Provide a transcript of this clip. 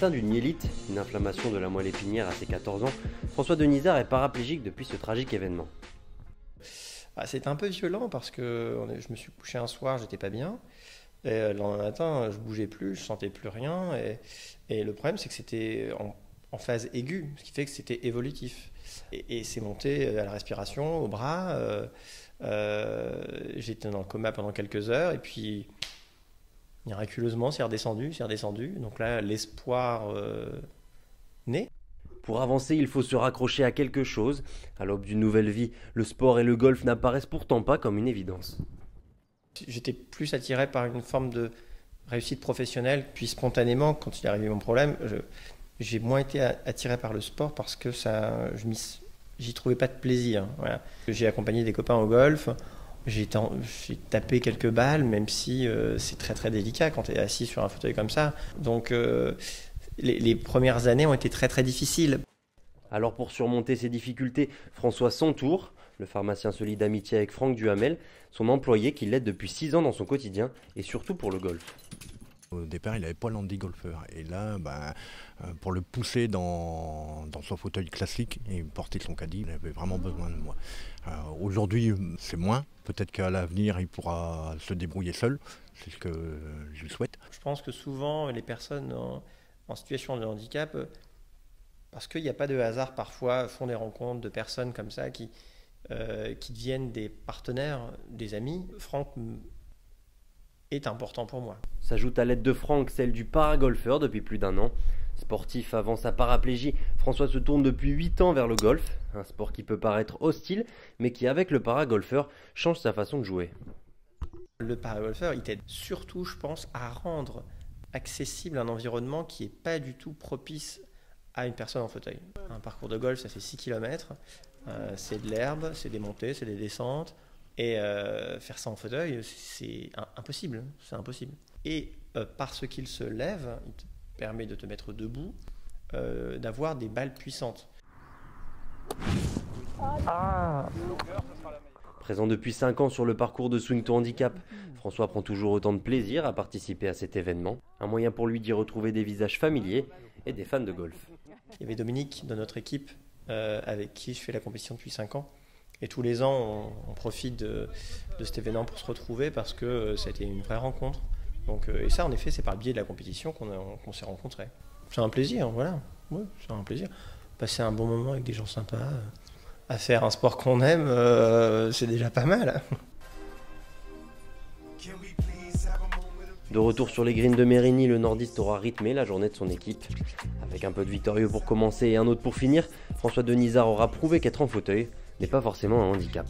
Atteint d'une myélite, une inflammation de la moelle épinière à ses 14 ans, François Denisard est paraplégique depuis ce tragique événement. C'était un peu violent parce que je me suis couché un soir, j'étais pas bien. Et le lendemain matin, je bougeais plus, je sentais plus rien. Et le problème, c'est que c'était en phase aiguë, ce qui fait que c'était évolutif. Et c'est monté à la respiration, au bras. J'étais dans le coma pendant quelques heures. Et puis, miraculeusement, c'est redescendu. Donc là, l'espoir naît. Pour avancer, il faut se raccrocher à quelque chose. À l'aube d'une nouvelle vie, le sport et le golf n'apparaissent pourtant pas comme une évidence. J'étais plus attiré par une forme de réussite professionnelle, puis spontanément, quand il est arrivé mon problème, j'ai moins été attiré par le sport parce que j'y trouvais pas de plaisir. Voilà. J'ai accompagné des copains au golf, j'ai tapé quelques balles, même si c'est très très délicat quand tu es assis sur un fauteuil comme ça. Donc les premières années ont été très très difficiles. Alors pour surmonter ces difficultés, François s'entoure. Le pharmacien se lie d'amitié avec Franck Duhamel, son employé qui l'aide depuis 6 ans dans son quotidien et surtout pour le golf. Au départ, il n'avait pas l'handi-golfeur. Et là, pour le pousser dans son fauteuil classique et porter son caddie, il avait vraiment besoin de moi. Aujourd'hui, c'est moins. Peut-être qu'à l'avenir, il pourra se débrouiller seul. C'est ce que je lui souhaite. Je pense que souvent, les personnes en situation de handicap, parce qu'il n'y a pas de hasard parfois, font des rencontres de personnes comme ça qui deviennent des partenaires, des amis. Franck est important pour moi. S'ajoute à l'aide de Franck celle du paragolfeur depuis plus d'1 an. Sportif avant sa paraplégie, François se tourne depuis 8 ans vers le golf, un sport qui peut paraître hostile, mais qui avec le paragolfeur change sa façon de jouer. Le paragolfeur, il t'aide surtout, je pense, à rendre accessible un environnement qui n'est pas du tout propice à une personne en fauteuil. Un parcours de golf, ça fait 6 km, c'est de l'herbe, c'est des montées, c'est des descentes, et faire ça en fauteuil, c'est impossible, c'est impossible. Et parce qu'il se lève, il te permet de te mettre debout, d'avoir des balles puissantes. Présent depuis 5 ans sur le parcours de Swing to Handicap, François prend toujours autant de plaisir à participer à cet événement, un moyen pour lui d'y retrouver des visages familiers et des fans de golf. Il y avait Dominique de notre équipe avec qui je fais la compétition depuis 5 ans. Et tous les ans, on profite de cet événement pour se retrouver parce que ça a été une vraie rencontre. Donc, et ça, en effet, c'est par le biais de la compétition qu'on s'est rencontrés. C'est un plaisir, voilà. Ouais, c'est un plaisir. Passer un bon moment avec des gens sympas, à faire un sport qu'on aime, c'est déjà pas mal. De retour sur les greens de Mérigny, le nordiste aura rythmé la journée de son équipe. Avec un peu de victorieux pour commencer et un autre pour finir, François Denisard aura prouvé qu'être en fauteuil n'est pas forcément un handicap.